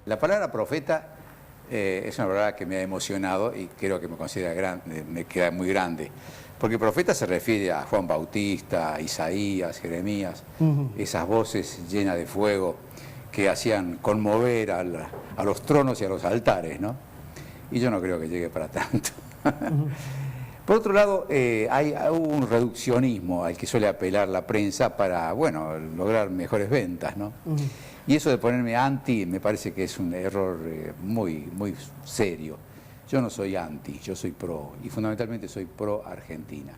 La palabra profeta es una palabra que me ha emocionado y creo que me considera grande, me queda muy grande. Porque profeta se refiere a Juan Bautista, a Isaías, Jeremías, esas voces llenas de fuego que hacían conmover a los tronos y a los altares, ¿no? Y yo no creo que llegue para tanto. Por otro lado, hay un reduccionismo al que suele apelar la prensa para, bueno, lograr mejores ventas, ¿no? Y eso de ponerme anti me parece que es un error muy serio. Yo no soy anti, yo soy pro, y fundamentalmente soy pro Argentina.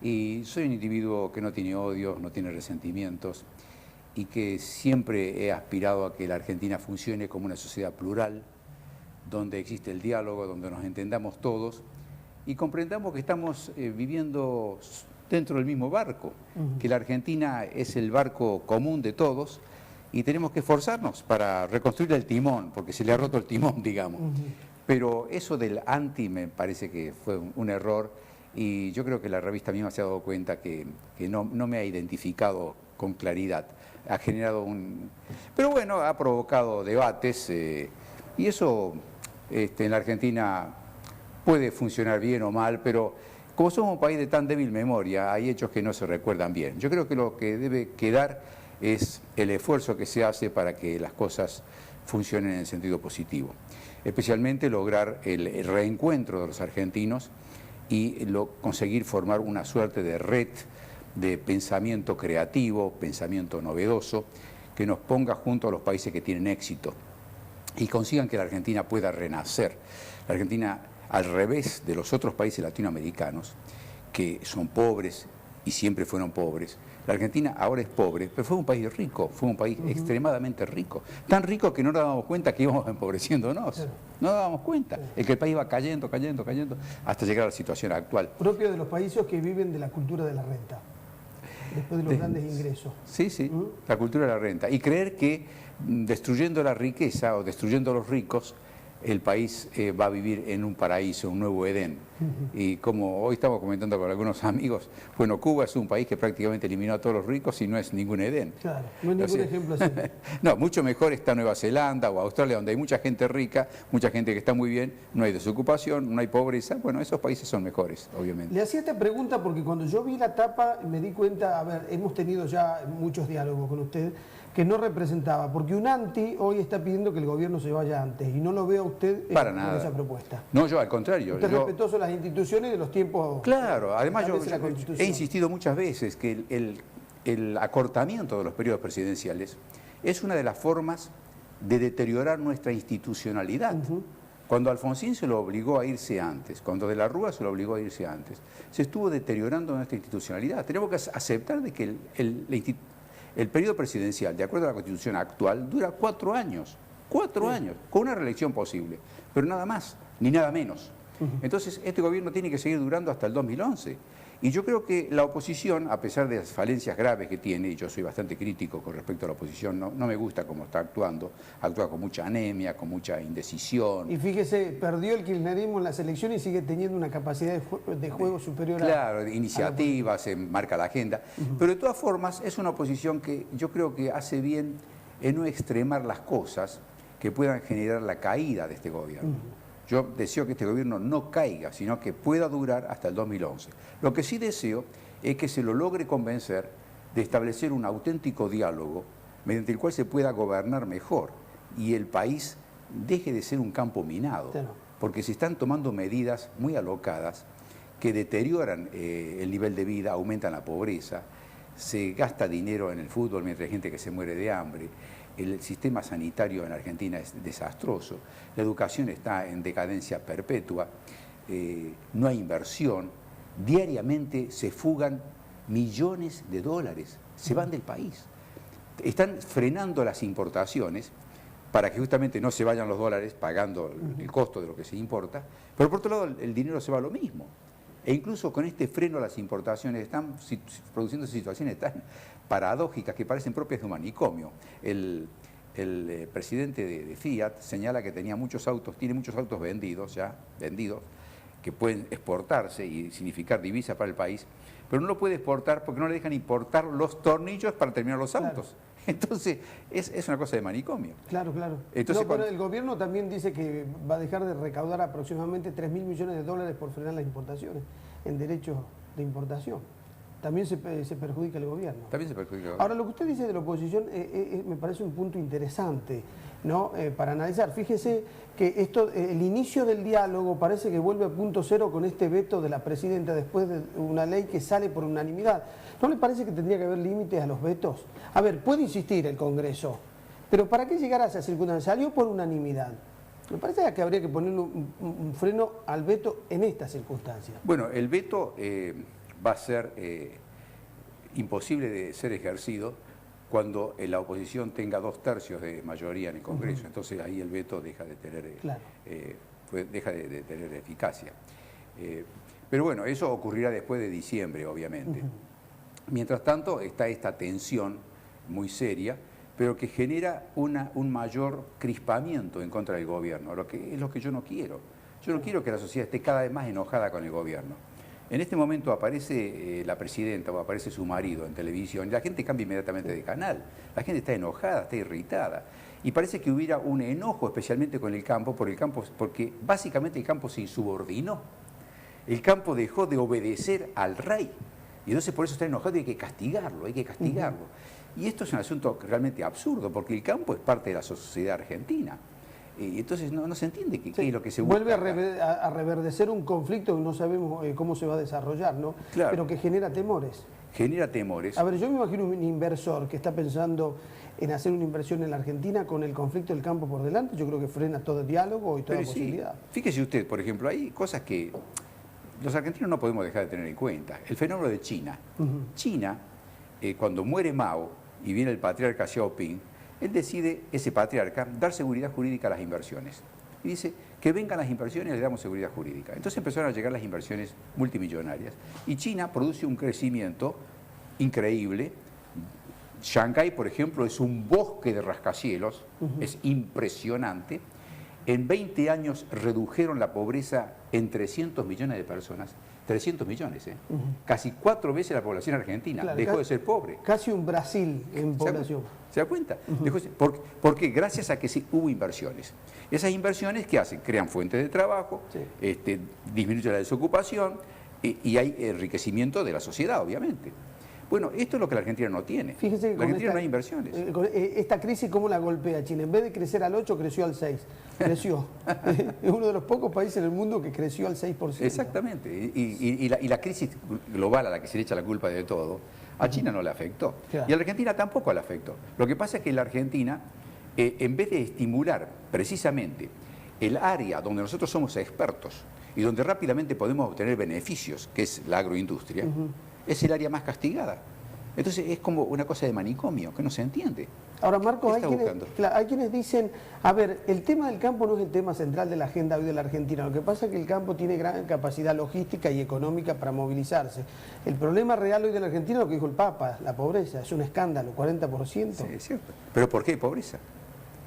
Y soy un individuo que no tiene odios, no tiene resentimientos, y que siempre he aspirado a que la Argentina funcione como una sociedad plural, donde existe el diálogo, donde nos entendamos todos, y comprendamos que estamos viviendo dentro del mismo barco, que la Argentina es el barco común de todos, y tenemos que esforzarnos para reconstruir el timón, porque se le ha roto el timón, digamos. Pero eso del anti me parece que fue un error, y yo creo que la revista misma se ha dado cuenta que no me ha identificado con claridad. Ha generado pero bueno, ha provocado debates, y eso en la Argentina puede funcionar bien o mal, pero como somos un país de tan débil memoria, hay hechos que no se recuerdan bien. Yo creo que lo que debe quedar es el esfuerzo que se hace para que las cosas funcionen en el sentido positivo. Especialmente lograr el reencuentro de los argentinos y conseguir formar una suerte de red de pensamiento creativo, pensamiento novedoso, que nos ponga junto a los países que tienen éxito y consigan que la Argentina pueda renacer. La Argentina, al revés de los otros países latinoamericanos, que son pobres y siempre fueron pobres, la Argentina ahora es pobre, pero fue un país rico, fue un país extremadamente rico. Tan rico que no nos dábamos cuenta que íbamos empobreciéndonos. No nos dábamos cuenta. El que el país iba cayendo, hasta llegar a la situación actual. Propio de los países que viven de la cultura de la renta, después de los grandes ingresos. Sí, la cultura de la renta. Y creer que destruyendo la riqueza o destruyendo a los ricos, el país va a vivir en un paraíso, un nuevo Edén. Y como hoy estamos comentando con algunos amigos, bueno, Cuba es un país que prácticamente eliminó a todos los ricos y no es ningún Edén. Claro, no es ningún ejemplo así. No, mucho mejor está Nueva Zelanda o Australia, donde hay mucha gente rica, mucha gente que está muy bien, no hay desocupación, no hay pobreza. Bueno, esos países son mejores, obviamente. Le hacía esta pregunta porque cuando yo vi la tapa me di cuenta, a ver, hemos tenido ya muchos diálogos con usted, que no representaba, porque un anti hoy está pidiendo que el gobierno se vaya antes, y no lo veo a usted para en nada. esa propuesta. No, yo al contrario. Usted es respetuoso de las instituciones y de los tiempos. Claro, además yo he insistido muchas veces que el acortamiento de los periodos presidenciales es una de las formas de deteriorar nuestra institucionalidad. Cuando Alfonsín se lo obligó a irse antes, cuando De la Rúa se lo obligó a irse antes, se estuvo deteriorando nuestra institucionalidad. Tenemos que aceptar de que el periodo presidencial, de acuerdo a la Constitución actual, dura 4 años. 4 años, con una reelección posible, pero nada más, ni nada menos. Entonces, este gobierno tiene que seguir durando hasta el 2011. Y yo creo que la oposición, a pesar de las falencias graves que tiene, y yo soy bastante crítico con respecto a la oposición, no me gusta cómo está actuando, actúa con mucha anemia, con mucha indecisión. Y fíjese, perdió el kirchnerismo en las elecciones y sigue teniendo una capacidad de juego superior claro, de iniciativas, se marca la agenda. Pero de todas formas, es una oposición que yo creo que hace bien en no extremar las cosas que puedan generar la caída de este gobierno. Yo deseo que este gobierno no caiga, sino que pueda durar hasta el 2011. Lo que sí deseo es que se lo logre convencer de establecer un auténtico diálogo mediante el cual se pueda gobernar mejor y el país deje de ser un campo minado, porque se están tomando medidas muy alocadas que deterioran el nivel de vida, aumentan la pobreza, se gasta dinero en el fútbol mientras hay gente que se muere de hambre. El sistema sanitario en Argentina es desastroso, la educación está en decadencia perpetua, no hay inversión, diariamente se fugan millones de dólares, se van del país. Están frenando las importaciones para que justamente no se vayan los dólares pagando el costo de lo que se importa, pero por otro lado el dinero se va a lo mismo. E incluso con este freno a las importaciones están produciendo situaciones tan paradójicas que parecen propias de un manicomio. El presidente de Fiat señala que tiene muchos autos vendidos, que pueden exportarse y significar divisa para el país, pero no lo puede exportar porque no le dejan importar los tornillos para terminar los autos. Entonces, es una cosa de manicomio. Claro, claro. Entonces, pero el gobierno también dice que va a dejar de recaudar aproximadamente 3.000 millones de dólares por frenar las importaciones en derechos de importación. También se perjudica el gobierno. También se perjudica el gobierno. Ahora, lo que usted dice de la oposición me parece un punto interesante, ¿no? Para analizar. Fíjese que el inicio del diálogo parece que vuelve a punto cero con este veto de la presidenta después de una ley que sale por unanimidad. ¿No le parece que tendría que haber límites a los vetos? A ver, puede insistir el Congreso, pero ¿para qué llegar a esa circunstancia? Salió por unanimidad. Me parece que habría que ponerle un freno al veto en esta circunstancia. Bueno, el veto va a ser imposible de ser ejercido cuando la oposición tenga 2/3 de mayoría en el Congreso. Entonces ahí el veto deja de tener, de tener eficacia. Pero bueno, eso ocurrirá después de diciembre, obviamente. Mientras tanto está esta tensión muy seria, pero que genera un mayor crispamiento en contra del gobierno, es lo que yo no quiero. Yo no quiero que la sociedad esté cada vez más enojada con el gobierno. En este momento aparece la presidenta o aparece su marido en televisión y la gente cambia inmediatamente de canal. La gente está enojada, está irritada. Y parece que hubiera un enojo especialmente con el campo, porque básicamente el campo se insubordinó. El campo dejó de obedecer al rey. Y entonces por eso está enojado y hay que castigarlo, hay que castigarlo. Y esto es un asunto realmente absurdo, porque el campo es parte de la sociedad argentina. Y entonces no se entiende qué es lo que se busca. Vuelve a reverdecer un conflicto que no sabemos cómo se va a desarrollar, ¿no? Claro. Pero que genera temores. Genera temores. A ver, yo me imagino un inversor que está pensando en hacer una inversión en la Argentina con el conflicto del campo por delante. Yo creo que frena todo diálogo y toda posibilidad. Fíjese usted, por ejemplo, hay cosas que los argentinos no podemos dejar de tener en cuenta. El fenómeno de China. China, cuando muere Mao y viene el patriarca Xiaoping, él decide, ese patriarca, dar seguridad jurídica a las inversiones. Y dice, que vengan las inversiones y le damos seguridad jurídica. Entonces empezaron a llegar las inversiones multimillonarias. Y China produce un crecimiento increíble. Shanghái, por ejemplo, es un bosque de rascacielos, es impresionante. En 20 años redujeron la pobreza en 300 millones de personas. 300 millones, casi 4 veces la población argentina. Claro, dejó de ser pobre. Casi un Brasil en población. ¿Se da cuenta? Porque gracias a que hubo inversiones. Esas inversiones, ¿qué hacen? Crean fuentes de trabajo, disminuyen la desocupación y hay enriquecimiento de la sociedad, obviamente. Bueno, esto es lo que la Argentina no tiene. Fíjese que la Argentina no hay inversiones. Esta crisis, ¿cómo la golpea China? En vez de crecer al 8, creció al 6. Creció. Es uno de los pocos países en el mundo que creció al 6%. Exactamente. Y la crisis global a la que se le echa la culpa de todo, a China no le afectó. Claro. Y a la Argentina tampoco le afectó. Lo que pasa es que la Argentina, en vez de estimular precisamente el área donde nosotros somos expertos y donde rápidamente podemos obtener beneficios, que es la agroindustria, es el área más castigada. Entonces es como una cosa de manicomio, que no se entiende. Ahora, Marcos, hay quienes dicen, a ver, el tema del campo no es el tema central de la agenda hoy de la Argentina. Lo que pasa es que el campo tiene gran capacidad logística y económica para movilizarse. El problema real hoy de la Argentina es lo que dijo el Papa, la pobreza. Es un escándalo, 40%. Sí, es cierto. ¿Pero por qué hay pobreza?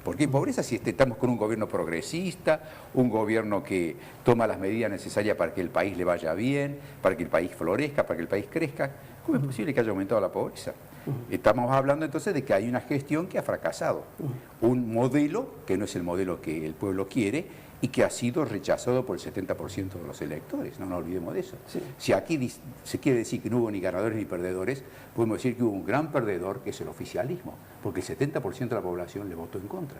¿Por qué hay pobreza si estamos con un gobierno progresista, un gobierno que toma las medidas necesarias para que el país le vaya bien, para que el país florezca, para que el país crezca? ¿Cómo es posible que haya aumentado la pobreza? Estamos hablando entonces de que hay una gestión que ha fracasado, un modelo que no es el modelo que el pueblo quiere y que ha sido rechazado por el 70% de los electores, no nos olvidemos de eso. Sí. Si aquí se quiere decir que no hubo ni ganadores ni perdedores, podemos decir que hubo un gran perdedor, que es el oficialismo, porque el 70% de la población le votó en contra.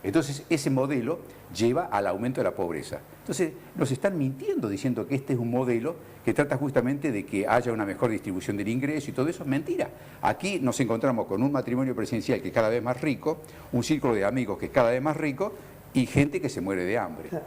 Entonces, ese modelo lleva al aumento de la pobreza. Entonces, nos están mintiendo diciendo que este es un modelo que trata justamente de que haya una mejor distribución del ingreso y todo eso. Es mentira. Aquí nos encontramos con un matrimonio presidencial que es cada vez más rico, un círculo de amigos que es cada vez más rico, y gente que se muere de hambre. Claro.